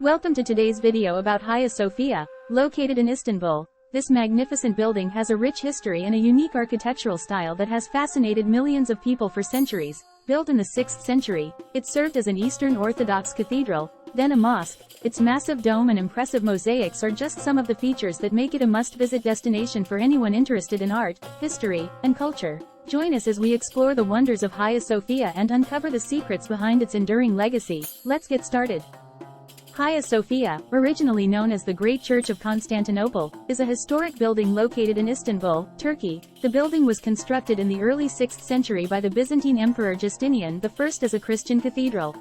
Welcome to today's video about Hagia Sophia, located in Istanbul. This magnificent building has a rich history and a unique architectural style that has fascinated millions of people for centuries. Built in the 6th century, it served as an Eastern Orthodox cathedral, then a mosque. Its massive dome and impressive mosaics are just some of the features that make it a must-visit destination for anyone interested in art, history, and culture. Join us as we explore the wonders of Hagia Sophia and uncover the secrets behind its enduring legacy. Let's get started. Hagia Sophia, originally known as the Great Church of Constantinople, is a historic building located in Istanbul, Turkey. The building was constructed in the early 6th century by the Byzantine Emperor Justinian I as a Christian cathedral.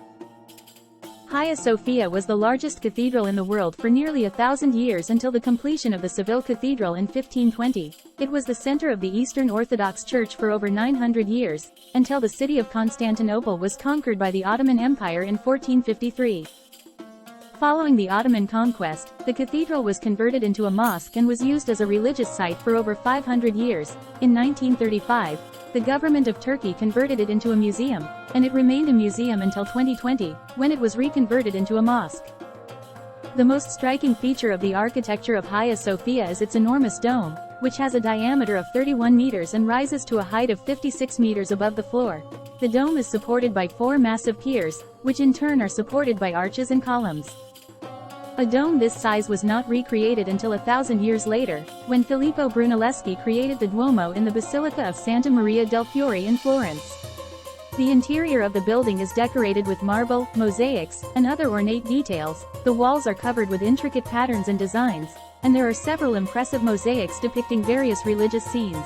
Hagia Sophia was the largest cathedral in the world for nearly 1,000 years until the completion of the Seville Cathedral in 1520. It was the center of the Eastern Orthodox Church for over 900 years, until the city of Constantinople was conquered by the Ottoman Empire in 1453. Following the Ottoman conquest, the cathedral was converted into a mosque and was used as a religious site for over 500 years. In 1935, the government of Turkey converted it into a museum, and it remained a museum until 2020, when it was reconverted into a mosque. The most striking feature of the architecture of Hagia Sophia is its enormous dome, which has a diameter of 31 meters and rises to a height of 56 meters above the floor. The dome is supported by 4 massive piers, which in turn are supported by arches and columns. A dome this size was not recreated until 1,000 years later, when Filippo Brunelleschi created the Duomo in the Basilica of Santa Maria del Fiore in Florence. The interior of the building is decorated with marble, mosaics, and other ornate details. The walls are covered with intricate patterns and designs, and there are several impressive mosaics depicting various religious scenes.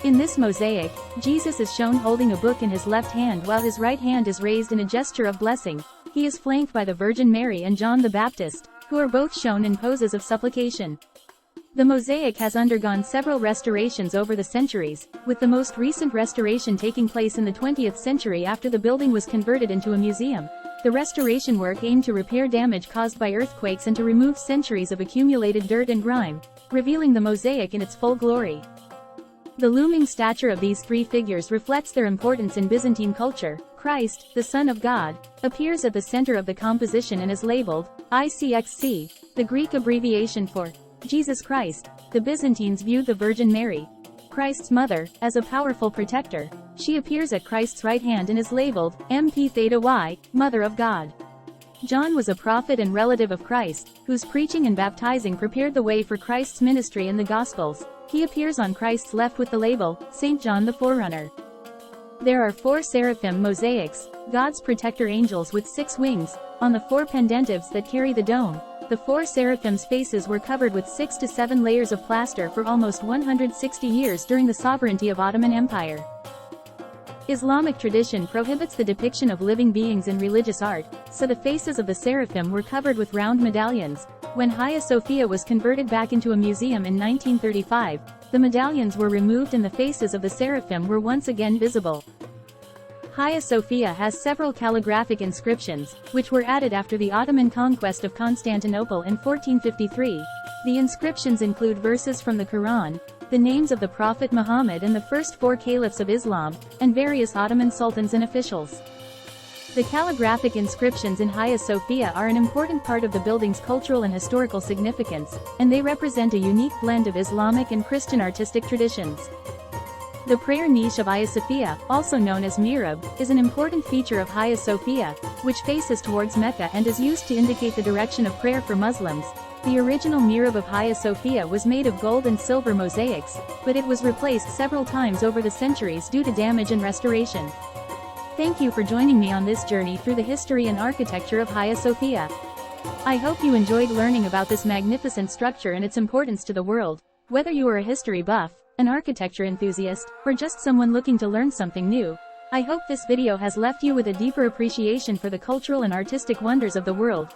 In this mosaic, Jesus is shown holding a book in his left hand while his right hand is raised in a gesture of blessing. He is flanked by the Virgin Mary and John the Baptist, who are both shown in poses of supplication. The mosaic has undergone several restorations over the centuries, with the most recent restoration taking place in the 20th century after the building was converted into a museum. The restoration work aimed to repair damage caused by earthquakes and to remove centuries of accumulated dirt and grime, revealing the mosaic in its full glory. The looming stature of these 3 figures reflects their importance in Byzantine culture. Christ, the Son of God, appears at the center of the composition and is labeled ICXC, the Greek abbreviation for Jesus Christ. The Byzantines viewed the Virgin Mary, Christ's mother, as a powerful protector. She appears at Christ's right hand and is labeled MP Theta Y, Mother of God. John was a prophet and relative of Christ, whose preaching and baptizing prepared the way for Christ's ministry in the Gospels. He appears on Christ's left with the label, St. John the Forerunner. There are 4 seraphim mosaics, God's protector angels with 6 wings, on the 4 pendentives that carry the dome. The 4 seraphims' faces were covered with 6 to 7 layers of plaster for almost 160 years during the sovereignty of Ottoman Empire. Islamic tradition prohibits the depiction of living beings in religious art, so the faces of the seraphim were covered with round medallions. When Hagia Sophia was converted back into a museum in 1935, the medallions were removed and the faces of the seraphim were once again visible. Hagia Sophia has several calligraphic inscriptions, which were added after the Ottoman conquest of Constantinople in 1453. The inscriptions include verses from the Quran, the names of the Prophet Muhammad and the first 4 caliphs of Islam, and various Ottoman sultans and officials. The calligraphic inscriptions in Hagia Sophia are an important part of the building's cultural and historical significance, and they represent a unique blend of Islamic and Christian artistic traditions. The prayer niche of Hagia Sophia, also known as mihrab, is an important feature of Hagia Sophia, which faces towards Mecca and is used to indicate the direction of prayer for Muslims. The original mihrab of Hagia Sophia was made of gold and silver mosaics, but it was replaced several times over the centuries due to damage and restoration. Thank you for joining me on this journey through the history and architecture of Hagia Sophia. I hope you enjoyed learning about this magnificent structure and its importance to the world. Whether you are a history buff, an architecture enthusiast, or just someone looking to learn something new, I hope this video has left you with a deeper appreciation for the cultural and artistic wonders of the world.